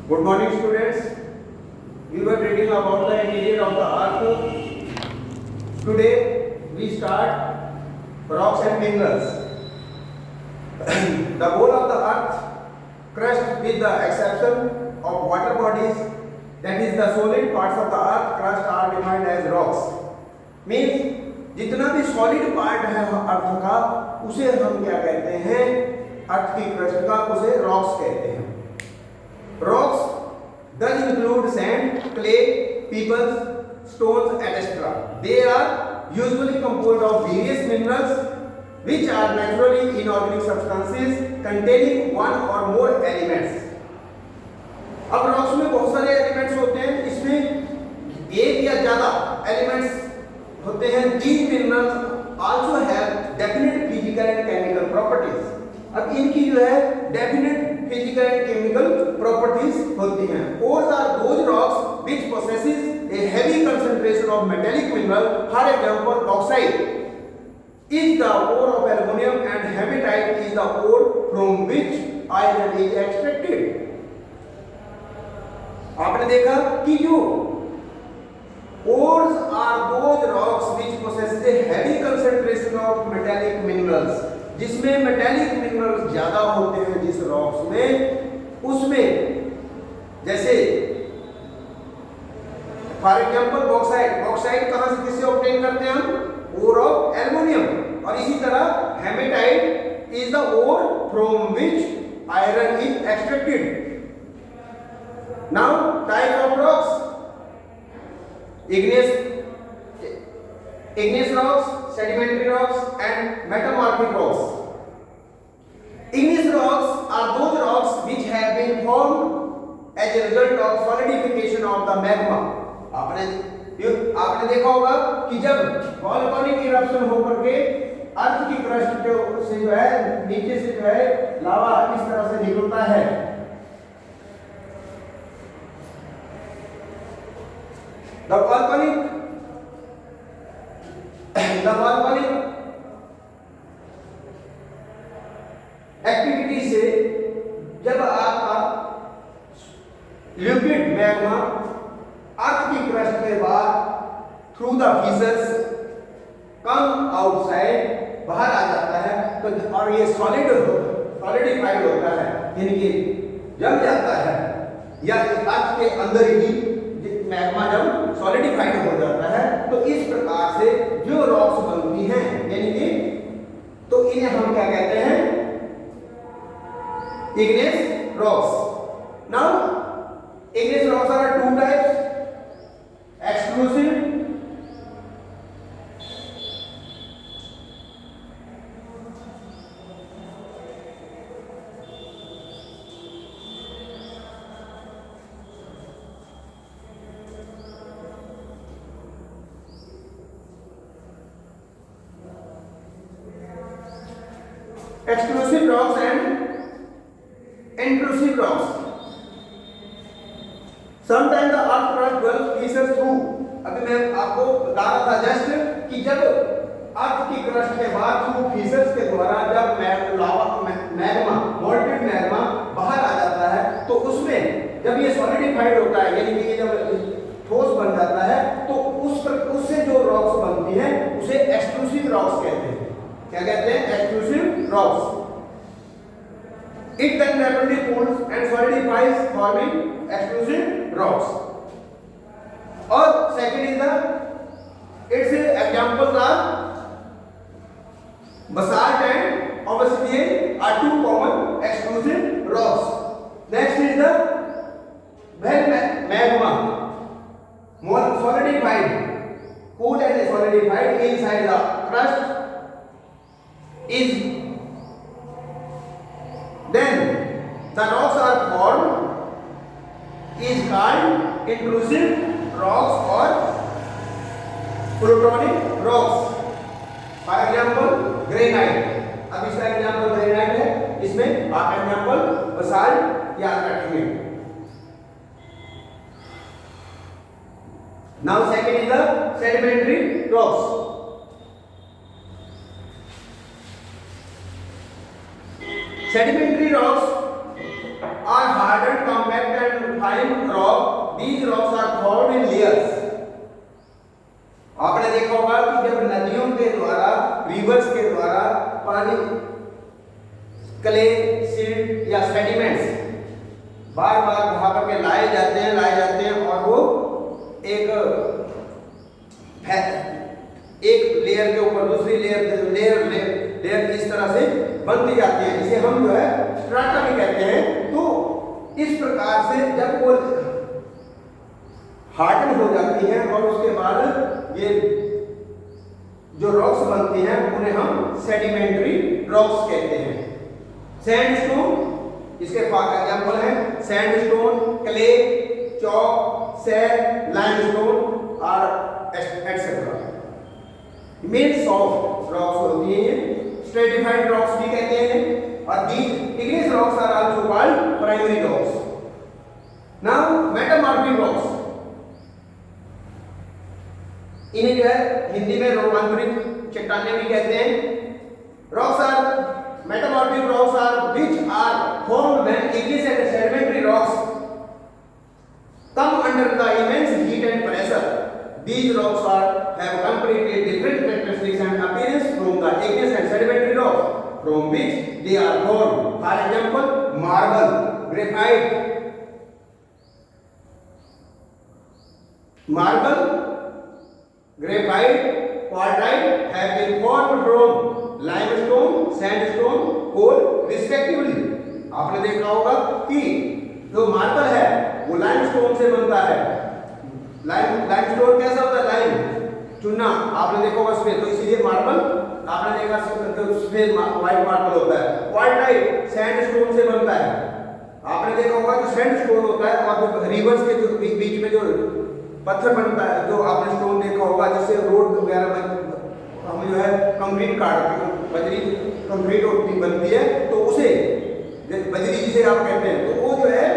Good morning, students. We were reading about the interior of the earth. Today we start rocks and minerals. The whole of the earth crust, with the exception of water bodies, that is the solid parts of the earth crust, are defined as rocks. Means जितना भी solid part है अर्थ का, उसे हम क्या कहते हैं? अर्थ की क्रस्ट का, उसे रॉक्स कहते हैं. Rocks does include sand, clay, pebbles, stones, etc. They are usually composed of various minerals which are naturally inorganic substances containing one or more elements. अब रॉक्स में बहुत सारे एलिमेंट्स होते हैं, इसमें एक या ज्यादा एलिमेंट्स होते हैं. These minerals also have definite physical and chemical properties. अब इनकी जो है definite physical and chemical properties होती हैं. Ores are those rocks which possesses a heavy concentration of metallic mineral. For example, bauxite is the ore of aluminum and hematite is the ore from which iron is extracted. आपने देखा कि जो ores are those rocks which possesses a heavy concentration of metallic minerals. जिसमें metallic minerals ज्यादा होते हैं जिस rocks में, उसमें जैसे फॉर एग्जांपल बॉक्साइट कहां से किससे ऑब्टेन करते हैं हम? Ore of aluminium. और इसी तरह haematite is the ore from which iron is extracted. Now type of rocks: igneous rocks, sedimentary rocks and metamorphic rocks. Igneous rocks are those rocks which have been formed as a result of solidification of the magma. आपने देखा होगा कि जब volcanic eruption होकर के अर्थ की crust से जो है नीचे से जो है लावा इस तरह से निकलता है. The volcanic एक्टिविटी से जब आपका लिक्विड मैग्मा अर्थ की क्रस्ट के बाद through the fissures come outside बाहर आ जाता है, तो और ये सॉलिडिफाइड होता है, यानी कि जम जाता है, या अर्थ के अंदर ही मैग्मा जब सॉलिडिफाइड हो जाता है, तो इस प्रकार से जो रॉक्स बनती हैं, यानी कि तो इन्हें हम क्या कहते हैं? igneous rocks. Now igneous rocks are two types: exclusive rocks and intrusive rocks. Sometimes the earth crust dwells fissures through. अभी मैं आपको बता रहा था जस्ट कि जब अर्थ की क्रस्ट के बाद थ्रू फीसर्स के द्वारा जब मैग्मा मोल्टेड मैग्मा बाहर आ जाता है, तो उसमें जब ये सॉलिडिफाइड होता है, यानी कि ये जब ठोस बन जाता है, तो उससे जो रॉक्स बनती हैं उसे एक्सक्लूसिव रॉक्स कहते हैं. क्या कहते हैं? Exclusive rocks. It then rapidly cools and solidifies, forming exclusive rocks. Or second is its examples are basalt and obsidian are two common exclusive rocks. Next is when magma more solidified, cool and solidified inside the crust is, then the rocks are formed, is called intrusive rocks or plutonic rocks. For example, granite. अब इसका example granite है, इसमें आप example basalt याद रखेंगे. Now second is the sedimentary rocks. Sedimentary rocks are hardened, compact and fine rock, these rocks are formed in layers. आपने देखा होगा कि जब नदियों के द्वारा, रिवर्स के द्वारा पानी, क्ले, सिल्ट या सेडिमेंट्स बार बार वहां पर लाए जाते हैं और वो एक लेयर के ऊपर दूसरी लेयर इस तरह से बनती जाती है, इसे हम जो है स्ट्राटा भी कहते हैं। तो इस प्रकार से जब वो हार्डन हो जाती है और उसके बाद ये जो रॉक्स बनती हैं उन्हें हम सेडिमेंट्री रॉक्स कहते हैं। सैंडस्टोन इसके एग्जाम्पल है, sandstone, clay, chalk, sand, limestone और एटसेट्रा। मेन सॉफ्ट रॉक्स होती हैं, स्ट्रेटिफाइड रॉक्स भी कहते हैं, और the igneous rocks are also called primary rocks. Now metamorphic rocks, इन्हें जो है हिंदी में रूपांतरित चट्टानें भी कहते हैं। Rocks are metamorphic rocks are which are formed when igneous and sedimentary rocks come under the immense heat and pressure. These rocks have completely different characteristics and appearance from the igneous and sedimentary rocks from which they are formed. For example, marble, graphite, quartzite have been formed from limestone, sandstone, coal respectively. आपने देखा होगा कि जो marble है वो limestone से बनता है। लाइमस्टोन कैसा होता है? लाइम चूना, आपने देखा होगा सफेद, तो इसीलिए मार्बल आपने देखा सफेद व्हाइट मार्बल होता है। क्वार्टाइट सैंडस्टोन से बनता है। आपने देखा होगा जो सैंडस्टोन होता है और रिवर्स के जो बीच में जो पत्थर बनता है, जो आपने स्टोन देखा होगा जिससे रोड वगैरह हम जो है कंक्रीट काटते, बजरी कंक्रीट बनती है, तो उसे बजरी जिसे आप कहते हैं, तो वो जो है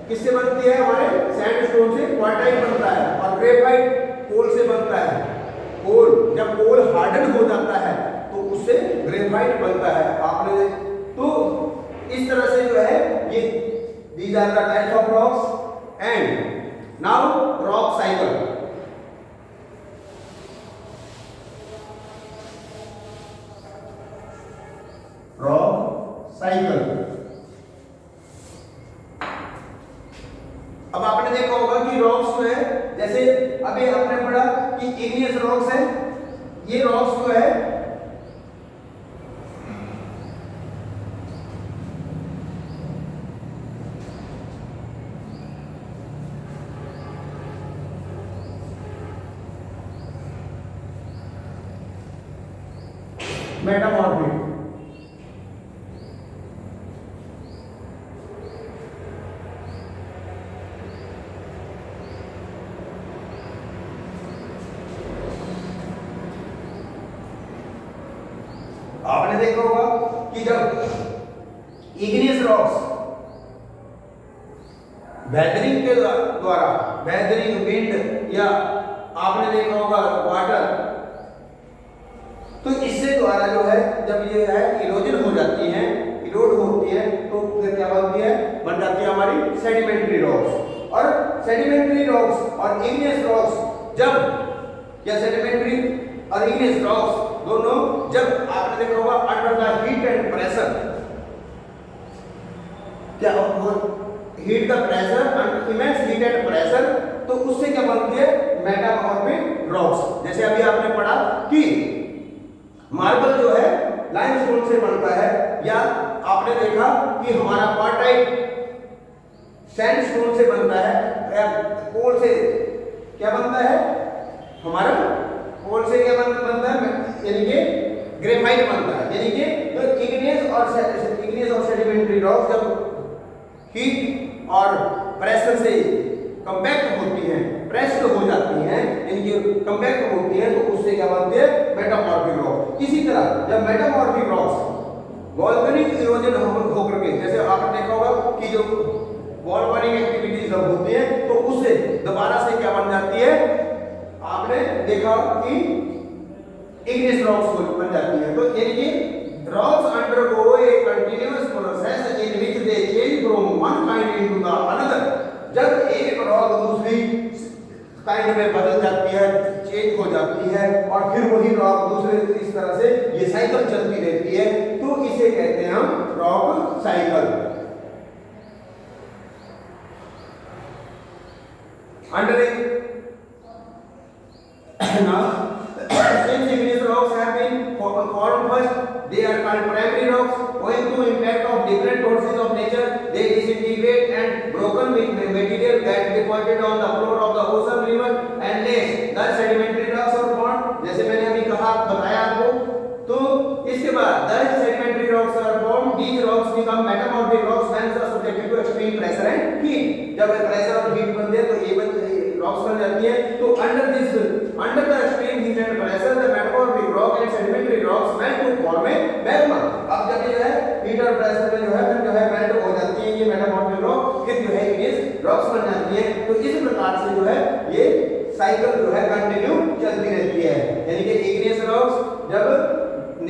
किससे बनती है? हमारे सैंडस्टोन से क्वार्टाइट बनता है। और ग्रेफाइट कोल से बनता है। कोल, जब कोल हार्डन हो जाता है तो उससे ग्रेफाइट बनता है। आपने तो इस तरह से जो है ये these are the types of rocks. And now rock cycle. Rock cycle, अब आपने देखा होगा कि रॉक्स जो है, जैसे अभी आपने पढ़ा कि इग्नियस रॉक्स है, ये रॉक्स जो है मेटामॉर्फिक, आपने देखा होगा कि जब इग्नियस रॉक्स वेदरिंग के द्वारा, वेदरिंग, विंड या आपने देखा होगा वाटर, तो इससे द्वारा जो है जब ये है इरोजन हो जाती है, इरोड होती है, तो फिर क्या बनती है? बन जाती है हमारी सेडिमेंट्री रॉक्स। और सेडिमेंट्री रॉक्स और इग्नियस रॉक्स जब, या सेडिमेंट्री और इग्नियस रॉक्स दोनों जब आपने देखा होगा under the heat and pressure, क्या heat the pressure, immense heat and pressure, तो उससे क्या बनती है? Metamorphic rocks. जैसे अभी आपने पढ़ा कि मार्बल जो है लाइमस्टोन से बनता है, या आपने देखा कि हमारा क्वार्टाइट सैंडस्टोन से बनता है, या कोल से क्या बनता है? हमारा कोल से क्या बनता है? यानी कि ग्रेफाइट बनता है। यानी कि जो इग्नियस और सेडिमेंट्री रॉक्स जब हीट और प्रेशर से कंपैक्ट होती हैं, प्रेस्ड हो जाती हैं, यानी कि कंपैक्ट होती हैं, तो उससे क्या बनती है? Metamorphic rocks. इसी तरह जब मेटामॉर्फिक रॉक्स वोल्केनिक इरोजन होकर के, जैसे आपने देखा होगा कि जो वोल्केनिक एक्टिविटीज जब होती है तो उससे दोबारा से क्या बन जाती है? आपने देखा कि इग्नियस रॉक्स बन जाती है। तो यानी कि rocks undergo A continuous process in which they change from one kind into the another. जब काइंड में बदल जाती है, चेंज हो जाती है, और फिर वही रॉक दूसरे इस तरह से ये साइकिल चलती रहती है, तो इसे कहते हैं हम rock cycle. Under now since igneous rocks have been formed first, they are called primary rocks. Owing to impact of different forces of nature, they disintegrate and broken with material that deposited on the floor of the ocean, river and lakes. Thus sedimentary rocks are formed. जैसे मैंने अभी कहा बताया आपको, तो इसके बाद thus sedimentary rocks are formed. These rocks become metamorphic rocks when they are subjected to extreme pressure and heat. जब प्रेशर और हीट बनते हैं तो ये रॉक्स बन जाती है। तो under the extreme heat and pressure the metamorphic rock and sedimentary rocks melt to form a magma. अब जब ये जो है हीट और प्रेशर में जो है मेल्ट हो जाती है ये मेटामॉर्फिक रॉक, फिर जो है इग्नियस रॉक्स बन जाती है। तो इस प्रकार से जो है ये साइकिल जो है कंटिन्यू चलती रहती है। यानी कि इग्नियस रॉक्स जब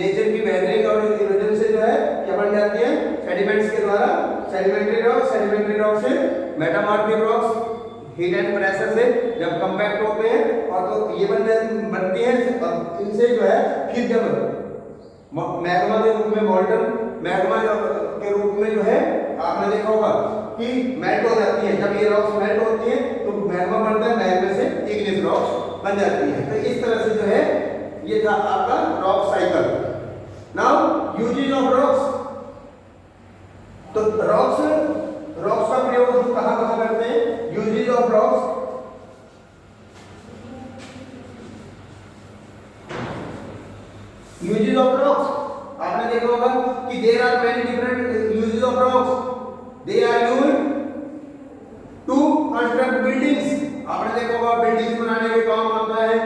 नेचर की वेदरिंग और इरोजन से जो है क्या बन जाती है, सेडिमेंट्स के द्वारा सेडिमेंट्री रॉक से metamorphic rocks heat and pressure से जब कंपैक्ट होते हैं और तो ये बनती है, इनसे जो है फिर जब मैग्मा के रूप में मॉल्टन मैग्मा के रूप में जो है आपने देखा होगा कि मेल्ट हो जाती है। जब ये रॉक्स मेल्ट होती है तो मैग्मा बनता है, मैग्मा से इग्नियस रॉक्स बन जाती है। तो इस तरह से जो है ये था आपका rock cycle. Now uses of rocks, तो रॉक्स का प्रयोग हम कहां करते हैं? Uses of rocks, uses of rocks आपने देखा होगा कि there are many different uses of rocks. They are used to construct buildings. आपने देखा होगा बिल्डिंग्स बनाने के काम आता है,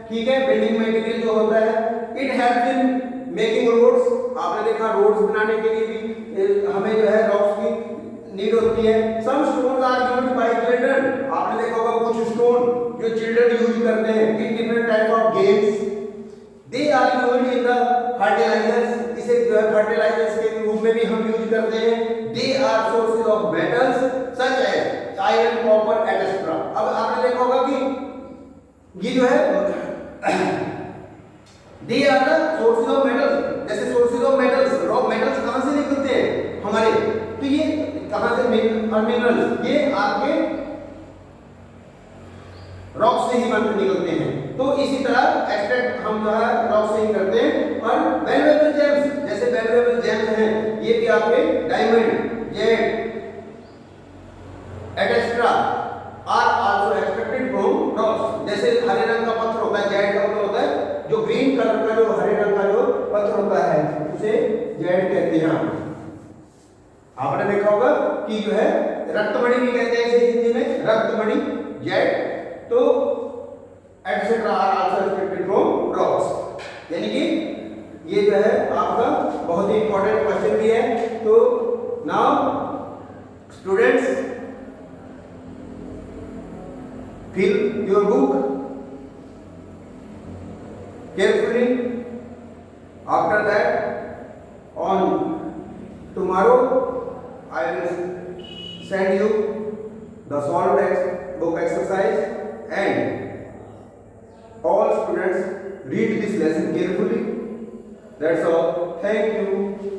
ठीक है, बिल्डिंग मटेरियल जो होता है। It helps in making roads, आपने देखा रोड्स बनाने के लिए भी हमें जो है रॉक्स की नीड होती है। Some stones are used by children, आपने देखा होगा कुछ स्टोन जो चिल्ड्रन यूज करते हैं in different type of games. They are used in the fertilisers, इसे जो है फर्टिलाइजर्स के रूप में भी हम यूज करते हैं। They are sources of metals such as iron, copper etcetera. अब आपने देखा होगा कि ये जो है they are the sources of metals. जैसे sources of metals, raw metals कहां से निकलते हैं हमारे, तो ये कहां से मिनरल्स, ये आपके रॉक से ही निकलते हैं। तो इसी तरह एक्सट्रैक्ट हम जो है रॉक से ही करते हैं। और वैल्यूएबल जेम्स, जैसे वैल्यूएबल जेम्स हैं ये भी आपके diamond, jade etcetera are also extracted from rocks. जैसे हरे रंग का पत्थर होता है, जेड का होता है, जो ग्रीन कलर का जो हरे रंग का जो पत्थर होता है उसे जेड कहते हैं। आपने देखा होगा कि जो है रक्तमणि भी कहते हैं इसे हिंदी में, रक्तमणि, जेड, तो etcetera are also extracted from rocks. यानी कि ये जो है आपका बहुत ही इंपॉर्टेंट क्वेश्चन भी है। तो now students fill your book carefully. After that on tomorrow I will send you the solved book exercise, and all students read this lesson carefully. That's all. Thank you.